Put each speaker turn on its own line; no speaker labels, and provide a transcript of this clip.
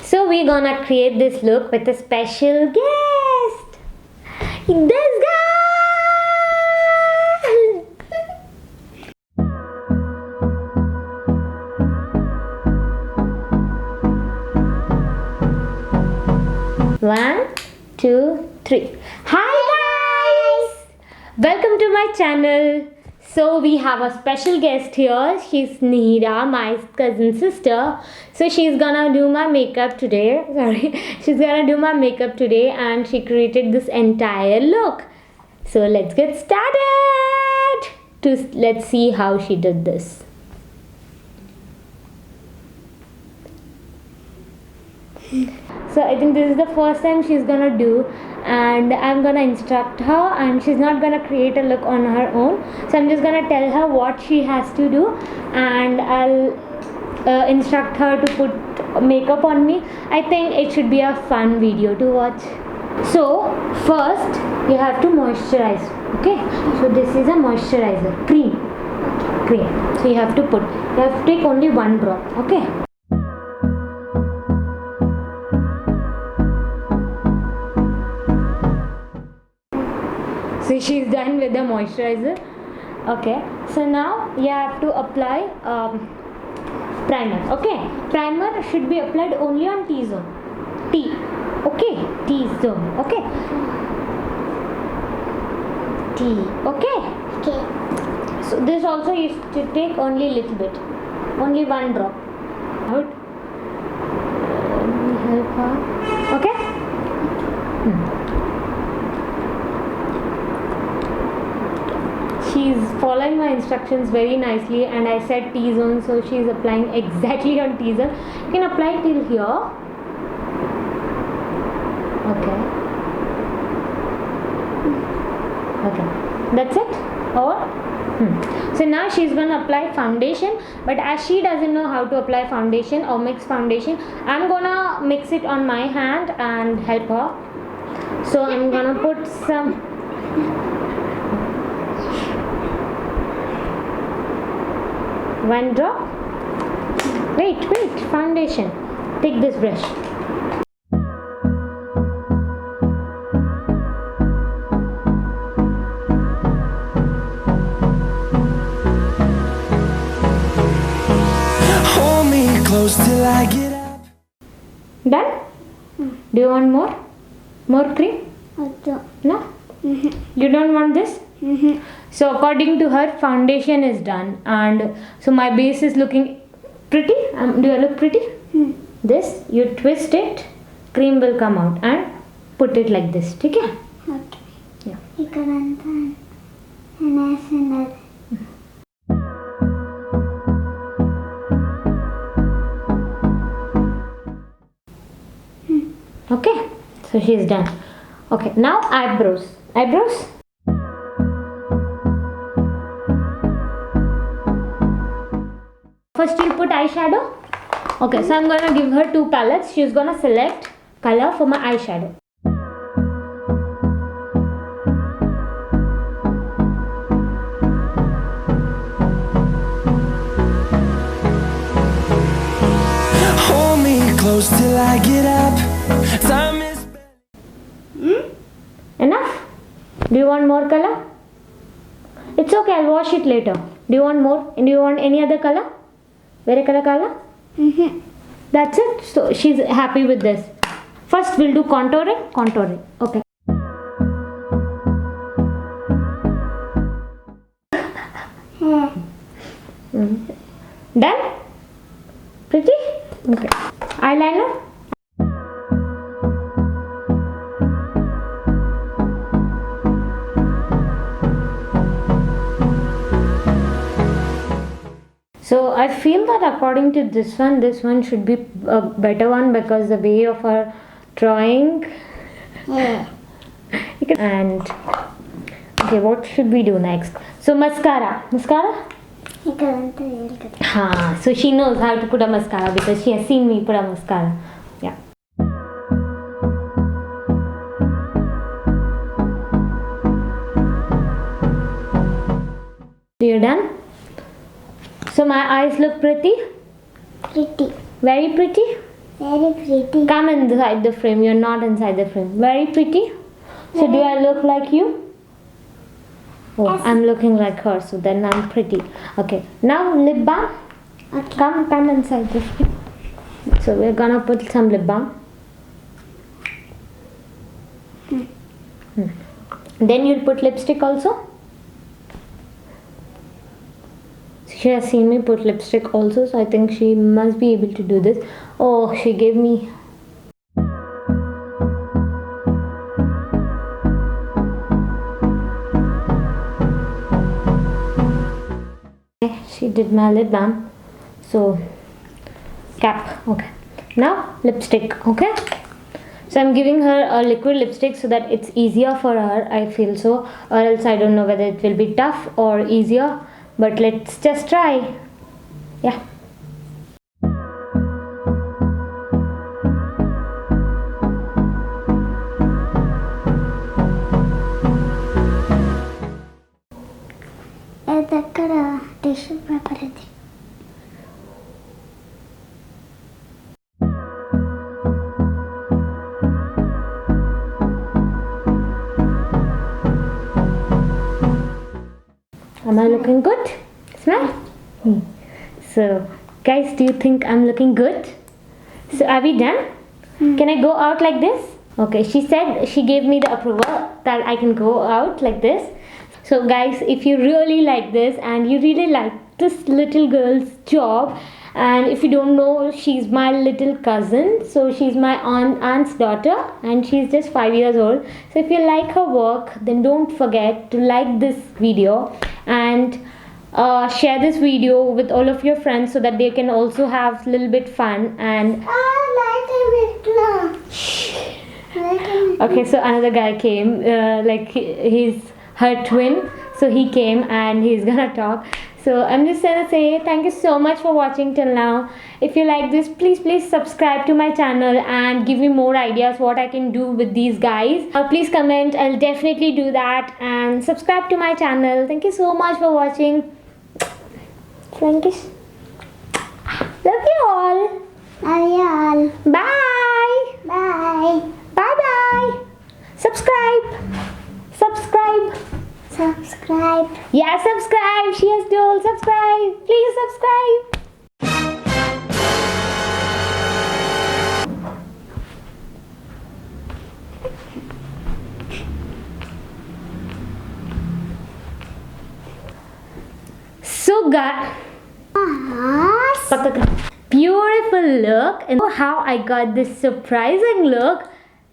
So we're gonna create this look with a special guest. This guy. One, two, three. Hi guys! Welcome to my channel. So we have a special guest here. She's Nihira, my cousin sister. So she's gonna do my makeup today. She's gonna do my makeup today and she created this entire look. So let's get started. Let's see how she did this. So I think this is the first time she's gonna do, and I'm gonna instruct her, and she's not gonna create a look on her own. So I'm just gonna tell her what she has to do, and I'll instruct her to put makeup on me. I think it should be a fun video to watch. So first you have to moisturize. Okay, so this is a moisturizer cream. So you have to take only one drop. Okay. So she's done with the moisturizer. Okay, so now you have to apply primer. Okay, primer should be applied only on T-zone. Okay, T-zone. Okay, Okay. So this also you should take only little bit, only one drop. Out. Help her. Okay. She's following my instructions very nicely, and I said T-zone, so she's applying exactly on T-zone. You can apply till here. Okay, that's it. So now she's gonna apply foundation, but as she doesn't know how to apply foundation or mix foundation, I'm gonna mix it on my hand and help her. So I'm gonna put some one drop. Wait, foundation. Take this brush.
Hold me close till I get up.
Done? Do you want more? More cream? No? You don't want this? So according to her, foundation is done, and so my base is looking pretty. Do I look pretty? This, you twist it, cream will come out, and put it like this. Okay? Yeah. Okay, so she's done. Okay, now eyebrows. First you'll put eyeshadow. Okay, so I'm gonna give her two palettes. She's gonna select color for my eyeshadow.
Hold me close till I get up. Time is
Enough? Do you want more color? It's okay, I'll wash it later. Do you want more? Do you want any other color? Very color? That's it. So she's happy with this. First we'll do contouring. Okay. Done? Pretty? Okay. Eyeliner? So I feel that according to this one should be a better one because the way of her drawing. And okay, what should we do next? So mascara. So she knows how to put a mascara because she has seen me put a mascara. Yeah. You're done? So my eyes look pretty?
Pretty.
Very pretty?
Very pretty.
Come inside the frame. You're not inside the frame. Very pretty. So do I look like you? Oh,
Yes.
I'm looking like her. So then I'm pretty. Okay. Now lip balm.
Okay.
Come inside the frame. So we're gonna put some lip balm. Then you'll put lipstick also. She has seen me put lipstick also, so I think she must be able to do this. Oh, she gave me. She did my lip balm. So cap. Okay. Now lipstick. Okay. So I'm giving her a liquid lipstick so that it's easier for her, I feel so, or else I don't know whether it will be tough or easier, but let's just try. Yeah.
దగ్గర tissue paper అది.
Am I looking good? Smile. So, guys, do you think I'm looking good? So, are we done? Can I go out like this? Okay, she said she gave me the approval that I can go out like this. So, guys, if you really like this and you really like this little girl's job, and if you don't know, she's my little cousin. So, she's my aunt's daughter, and she's just 5 years old. So, if you like her work, then don't forget to like this video and share this video with all of your friends so that they can also have a little bit fun. And okay, so another guy came, like he's her twin, so he came and he's gonna talk. So I'm just gonna say thank you so much for watching till now. If you like this, please subscribe to my channel and give me more ideas what I can do with these guys. Please comment, I'll definitely do that, and subscribe to my channel. Thank you so much for watching. Thank you. Love you all.
Love you all.
Bye.
Bye.
Bye. Subscribe.
Subscribe.
Yeah, subscribe. She has told subscribe. Please subscribe. So guys, beautiful look, and how I got this surprising look